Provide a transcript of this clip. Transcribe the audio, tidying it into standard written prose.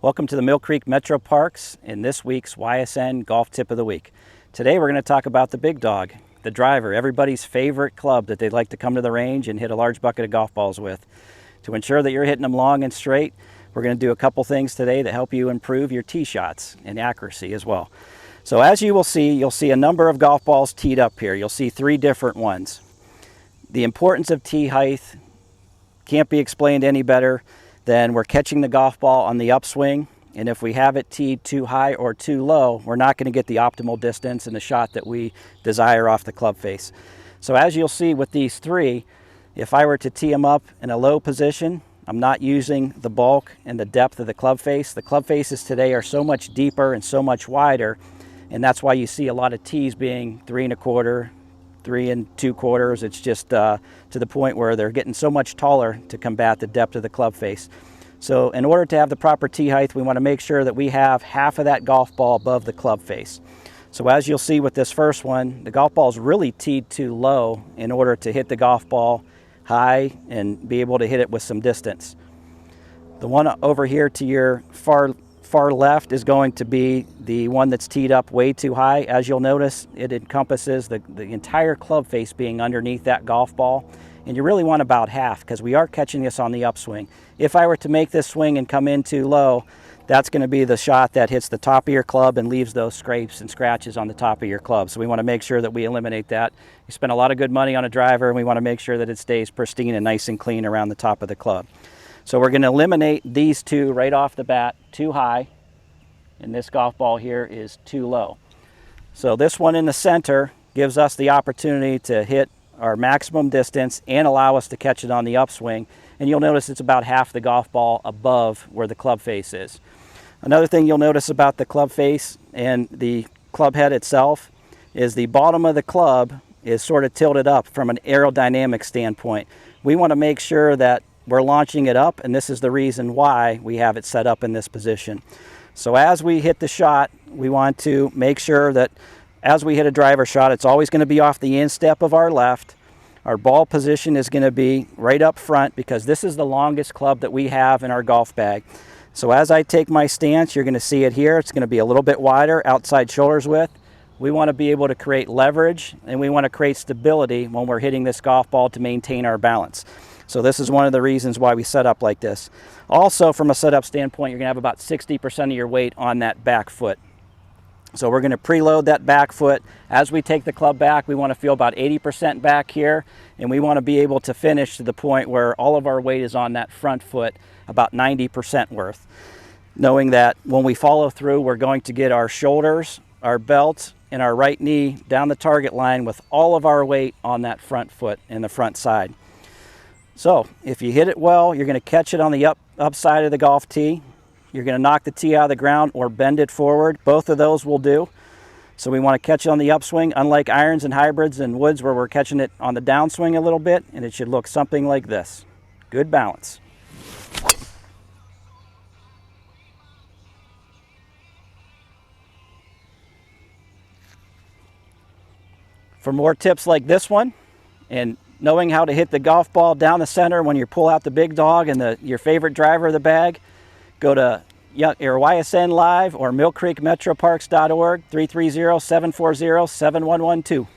Welcome to the Mill Creek MetroParks in this week's YSN Golf Tip of the Week. Today we're going to talk about the big dog, the driver, everybody's favorite club that they'd like to come to the range and hit a large bucket of golf balls with. To ensure that you're hitting them long and straight, we're going to do a couple things today that help you improve your tee shots and accuracy as well. So as you will see, you'll see a number of golf balls teed up here. You'll see 3 different ones. The importance of tee height can't be explained any better than we're catching the golf ball on the upswing, and if we have it teed too high or too low, we're not going to get the optimal distance and the shot that we desire off the club face. So as you'll see with these 3, if I were to tee them up in a low position, I'm not using the bulk and the depth of the club face. The club faces today are so much deeper and so much wider, and that's why you see a lot of tees being 3 1/4, 3 2/4. It's just to the point where they're getting so much taller to combat the depth of the club face. So in order to have the proper tee height, we want to make sure that we have half of that golf ball above the club face. So as you'll see with this first one, the golf ball is really teed too low in order to hit the golf ball high and be able to hit it with some distance. The one over here to your far left is going to be the one that's teed up way too high. As you'll notice, it encompasses the entire club face being underneath that golf ball, and you really want about half because we are catching this on the upswing. If I were to make this swing and come in too low, that's going to be the shot that hits the top of your club and leaves those scrapes and scratches on the top of your club. So we want to make sure that we eliminate that. You spend a lot of good money on a driver, and we want to make sure that it stays pristine and nice and clean around the top of the club. So we're going to eliminate these 2 right off the bat, too high, and this golf ball here is too low. So this one in the center gives us the opportunity to hit our maximum distance and allow us to catch it on the upswing. And you'll notice it's about half the golf ball above where the club face is. Another thing you'll notice about the club face and the club head itself is the bottom of the club is sort of tilted up from an aerodynamic standpoint. We want to make sure that we're launching it up, and this is the reason why we have it set up in this position. So as we hit the shot, we want to make sure that as we hit a driver shot, it's always going to be off the instep of our left. Our ball position is going to be right up front because this is the longest club that we have in our golf bag. So as I take my stance, you're going to see it here. It's going to be a little bit wider, outside shoulders width. We want to be able to create leverage, and we want to create stability when we're hitting this golf ball to maintain our balance. So this is one of the reasons why we set up like this. Also, from a setup standpoint, you're going to have about 60% of your weight on that back foot. So we're going to preload that back foot. As we take the club back, we want to feel about 80% back here, and we want to be able to finish to the point where all of our weight is on that front foot, about 90% worth. Knowing that when we follow through, we're going to get our shoulders, our belt, and our right knee down the target line with all of our weight on that front foot and the front side. So if you hit it well, you're going to catch it on the upside of the golf tee. You're going to knock the tee out of the ground or bend it forward. Both of those will do. So we want to catch it on the upswing, unlike irons and hybrids and woods where we're catching it on the downswing a little bit, and it should look something like this. Good balance. For more tips like this one, and knowing how to hit the golf ball down the center when you pull out the big dog and your favorite driver of the bag, go to your YSN Live or millcreekmetroparks.org, 330-740-7112.